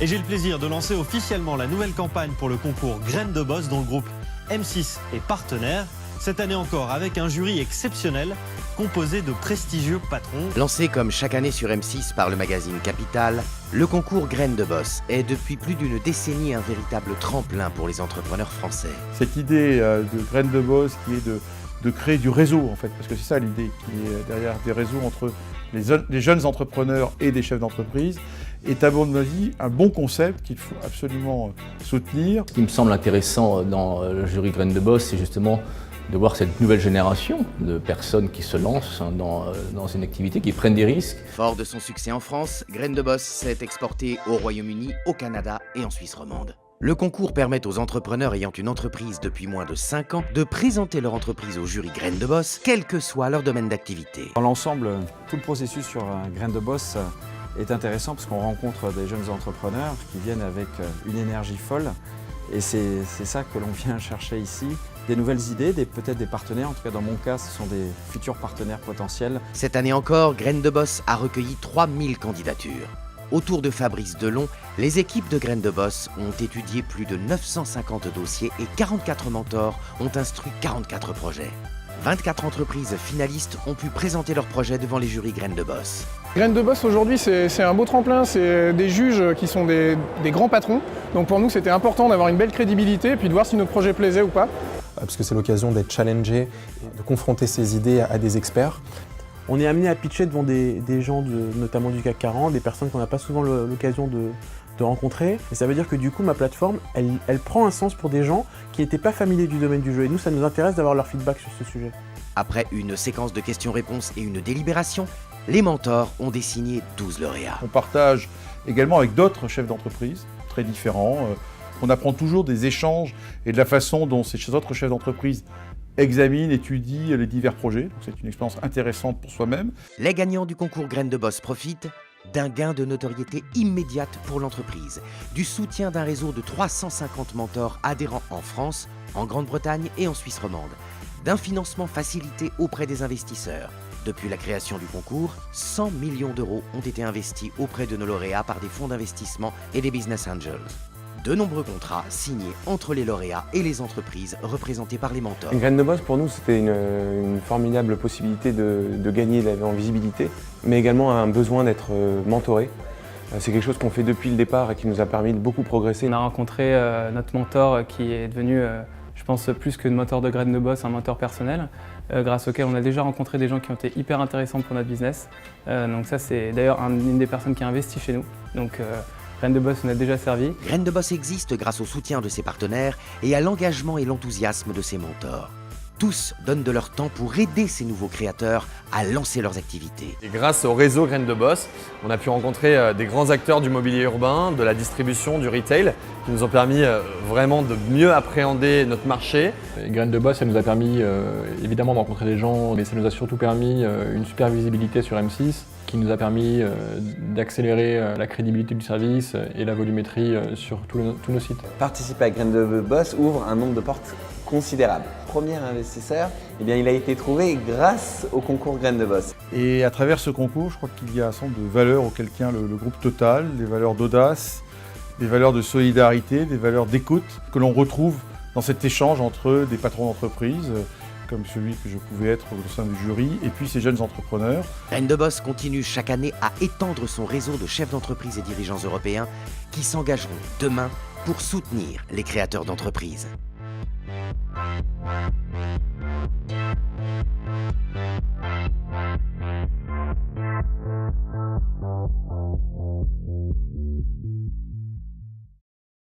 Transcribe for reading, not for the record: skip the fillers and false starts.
Et j'ai le plaisir de lancer officiellement la nouvelle campagne pour le concours Graines de Boss dont le groupe M6 est partenaire. Cette année encore avec un jury exceptionnel composé de prestigieux patrons. Lancé comme chaque année sur M6 par le magazine Capital, le concours Graines de Boss est depuis plus d'une décennie un véritable tremplin pour les entrepreneurs français. Cette idée de Graines de Boss qui est de créer du réseau en fait, parce que c'est ça l'idée qui est derrière des réseaux entre les jeunes entrepreneurs et des chefs d'entreprise, est à mon avis un bon concept qu'il faut absolument soutenir. Ce qui me semble intéressant dans le jury Graines de Boss, c'est justement de voir cette nouvelle génération de personnes qui se lancent dans une activité, qui prennent des risques. Fort de son succès en France, Graines de Boss s'est exporté au Royaume-Uni, au Canada et en Suisse romande. Le concours permet aux entrepreneurs ayant une entreprise depuis moins de 5 ans de présenter leur entreprise au jury Graines de Boss, quel que soit leur domaine d'activité. Dans l'ensemble, tout le processus sur Graines de Boss est intéressant parce qu'on rencontre des jeunes entrepreneurs qui viennent avec une énergie folle. Et c'est ça que l'on vient chercher ici, des nouvelles idées, peut-être des partenaires, en tout cas dans mon cas ce sont des futurs partenaires potentiels. Cette année encore, Graines de Boss a recueilli 3000 candidatures. Autour de Fabrice Delon, les équipes de Graines de Boss ont étudié plus de 950 dossiers et 44 mentors ont instruit 44 projets. 24 entreprises finalistes ont pu présenter leurs projets devant les jurys Graines de Boss. Graines de Boss aujourd'hui c'est un beau tremplin, c'est des juges qui sont des grands patrons. Donc pour nous c'était important d'avoir une belle crédibilité et puis de voir si notre projet plaisait ou pas. Parce que c'est l'occasion d'être challengé, de confronter ses idées à des experts. On est amené à pitcher devant des gens notamment du CAC 40, des personnes qu'on n'a pas souvent l'occasion de rencontrer. Et ça veut dire que du coup ma plateforme, elle prend un sens pour des gens qui n'étaient pas familiers du domaine du jeu. Et nous ça nous intéresse d'avoir leur feedback sur ce sujet. Après une séquence de questions-réponses et une délibération, les mentors ont désigné 12 lauréats. On partage également avec d'autres chefs d'entreprise très différents. On apprend toujours des échanges et de la façon dont ces autres chefs d'entreprise examinent, étudient les divers projets. Donc c'est une expérience intéressante pour soi-même. Les gagnants du concours Graines de Boss profitent d'un gain de notoriété immédiate pour l'entreprise, du soutien d'un réseau de 350 mentors adhérents en France, en Grande-Bretagne et en Suisse romande, d'un financement facilité auprès des investisseurs. Depuis la création du concours, 100 millions d'euros ont été investis auprès de nos lauréats par des fonds d'investissement et des business angels. De nombreux contrats signés entre les lauréats et les entreprises représentées par les mentors. Graines de Boss, pour nous, c'était une formidable possibilité de gagner en visibilité, mais également un besoin d'être mentoré. C'est quelque chose qu'on fait depuis le départ et qui nous a permis de beaucoup progresser. On a rencontré notre mentor qui est devenu, je pense, plus que mentor de Graines de Boss, un mentor personnel, grâce auquel on a déjà rencontré des gens qui ont été hyper intéressants pour notre business. Donc ça, c'est d'ailleurs une des personnes qui a investi chez nous. Donc, Graines de Boss nous a déjà servi. Graines de Boss existe grâce au soutien de ses partenaires et à l'engagement et l'enthousiasme de ses mentors. Tous donnent de leur temps pour aider ces nouveaux créateurs à lancer leurs activités. Et grâce au réseau Graines de Boss, on a pu rencontrer des grands acteurs du mobilier urbain, de la distribution, du retail, qui nous ont permis vraiment de mieux appréhender notre marché. Et Graines de Boss, ça nous a permis évidemment de rencontrer des gens, mais ça nous a surtout permis une super visibilité sur M6, qui nous a permis d'accélérer la crédibilité du service et la volumétrie sur tous nos sites. Participer à Graines de Boss ouvre un nombre de portes considérable. Premier investisseur, il a été trouvé grâce au concours Graines de Boss. Et à travers ce concours, je crois qu'il y a un certain nombre de valeurs auxquelles tient le groupe Total, des valeurs d'audace, des valeurs de solidarité, des valeurs d'écoute que l'on retrouve dans cet échange entre des patrons d'entreprise, comme celui que je pouvais être au sein du jury, et puis ces jeunes entrepreneurs. Graines de Boss continue chaque année à étendre son réseau de chefs d'entreprise et dirigeants européens qui s'engageront demain pour soutenir les créateurs d'entreprises.